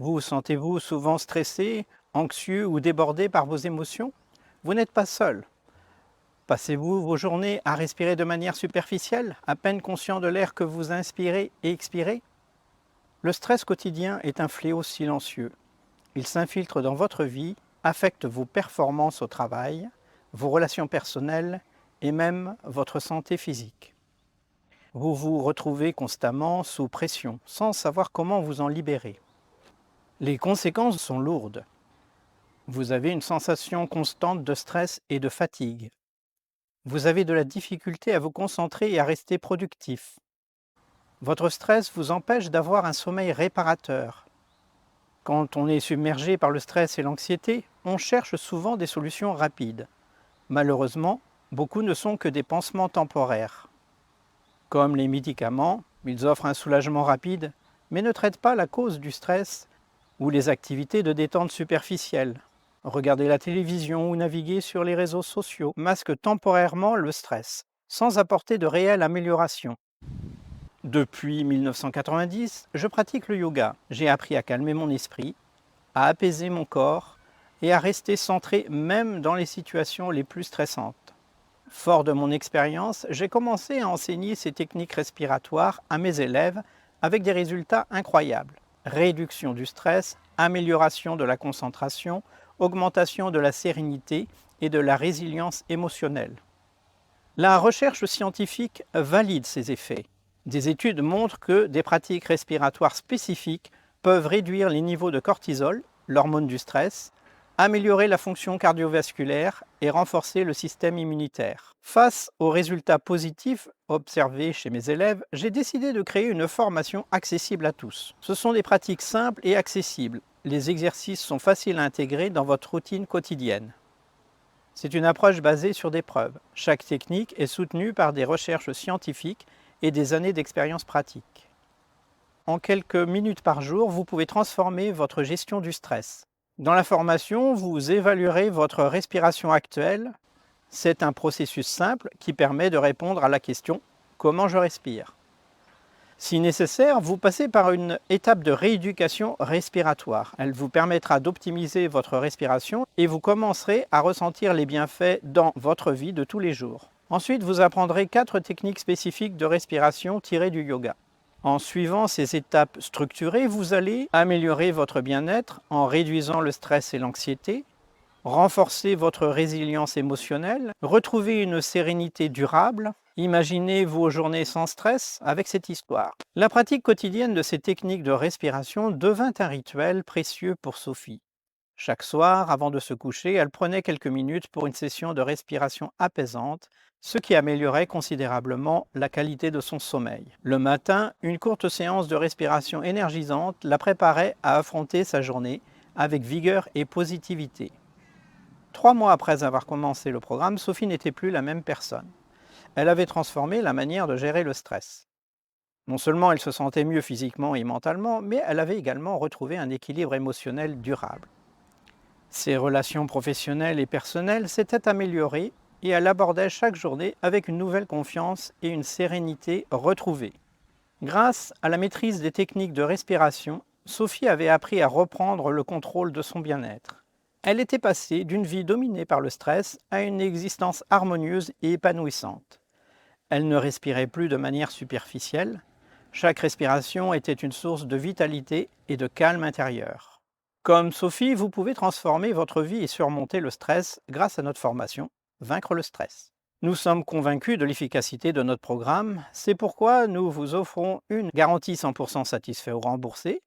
Vous sentez-vous souvent stressé, anxieux ou débordé par vos émotions? Vous n'êtes pas seul. Passez-vous vos journées à respirer de manière superficielle, à peine conscient de l'air que vous inspirez et expirez? Le stress quotidien est un fléau silencieux. Il s'infiltre dans votre vie, affecte vos performances au travail, vos relations personnelles et même votre santé physique. Vous vous retrouvez constamment sous pression, sans savoir comment vous en libérer. Les conséquences sont lourdes. Vous avez une sensation constante de stress et de fatigue. Vous avez de la difficulté à vous concentrer et à rester productif. Votre stress vous empêche d'avoir un sommeil réparateur. Quand on est submergé par le stress et l'anxiété, on cherche souvent des solutions rapides. Malheureusement, beaucoup ne sont que des pansements temporaires. Comme les médicaments, ils offrent un soulagement rapide, mais ne traitent pas la cause du stress ou les activités de détente superficielles. Regarder la télévision ou naviguer sur les réseaux sociaux masque temporairement le stress, sans apporter de réelle amélioration. Depuis 1990, je pratique le yoga. J'ai appris à calmer mon esprit, à apaiser mon corps et à rester centré même dans les situations les plus stressantes. Fort de mon expérience, j'ai commencé à enseigner ces techniques respiratoires à mes élèves avec des résultats incroyables. Réduction du stress, amélioration de la concentration, augmentation de la sérénité et de la résilience émotionnelle. La recherche scientifique valide ces effets. Des études montrent que des pratiques respiratoires spécifiques peuvent réduire les niveaux de cortisol, l'hormone du stress, améliorer la fonction cardiovasculaire et renforcer le système immunitaire. Face aux résultats positifs observés chez mes élèves, j'ai décidé de créer une formation accessible à tous. Ce sont des pratiques simples et accessibles. Les exercices sont faciles à intégrer dans votre routine quotidienne. C'est une approche basée sur des preuves. Chaque technique est soutenue par des recherches scientifiques et des années d'expérience pratique. En quelques minutes par jour, vous pouvez transformer votre gestion du stress. Dans la formation, vous évaluerez votre respiration actuelle. C'est un processus simple qui permet de répondre à la question « Comment je respire ?» Si nécessaire, vous passez par une étape de rééducation respiratoire. Elle vous permettra d'optimiser votre respiration et vous commencerez à ressentir les bienfaits dans votre vie de tous les jours. Ensuite, vous apprendrez 4 techniques spécifiques de respiration tirées du yoga. En suivant ces étapes structurées, vous allez améliorer votre bien-être en réduisant le stress et l'anxiété, renforcer votre résilience émotionnelle, retrouver une sérénité durable. Imaginez vos journées sans stress avec cette histoire. La pratique quotidienne de ces techniques de respiration devint un rituel précieux pour Sophie. Chaque soir, avant de se coucher, elle prenait quelques minutes pour une session de respiration apaisante, ce qui améliorait considérablement la qualité de son sommeil. Le matin, une courte séance de respiration énergisante la préparait à affronter sa journée avec vigueur et positivité. 3 mois après avoir commencé le programme, Sophie n'était plus la même personne. Elle avait transformé la manière de gérer le stress. Non seulement elle se sentait mieux physiquement et mentalement, mais elle avait également retrouvé un équilibre émotionnel durable. Ses relations professionnelles et personnelles s'étaient améliorées et elle abordait chaque journée avec une nouvelle confiance et une sérénité retrouvée. Grâce à la maîtrise des techniques de respiration, Sophie avait appris à reprendre le contrôle de son bien-être. Elle était passée d'une vie dominée par le stress à une existence harmonieuse et épanouissante. Elle ne respirait plus de manière superficielle. Chaque respiration était une source de vitalité et de calme intérieur. Comme Sophie, vous pouvez transformer votre vie et surmonter le stress grâce à notre formation Vaincre le stress. Nous sommes convaincus de l'efficacité de notre programme. C'est pourquoi nous vous offrons une garantie 100% satisfait ou remboursé.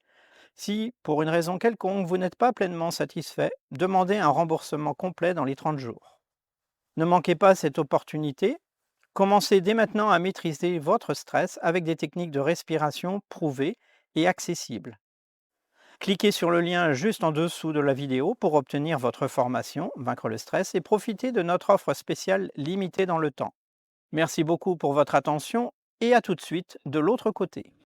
Si, pour une raison quelconque, vous n'êtes pas pleinement satisfait, demandez un remboursement complet dans les 30 jours. Ne manquez pas cette opportunité. Commencez dès maintenant à maîtriser votre stress avec des techniques de respiration prouvées et accessibles. Cliquez sur le lien juste en dessous de la vidéo pour obtenir votre formation Vaincre le stress et profiter de notre offre spéciale limitée dans le temps. Merci beaucoup pour votre attention et à tout de suite de l'autre côté.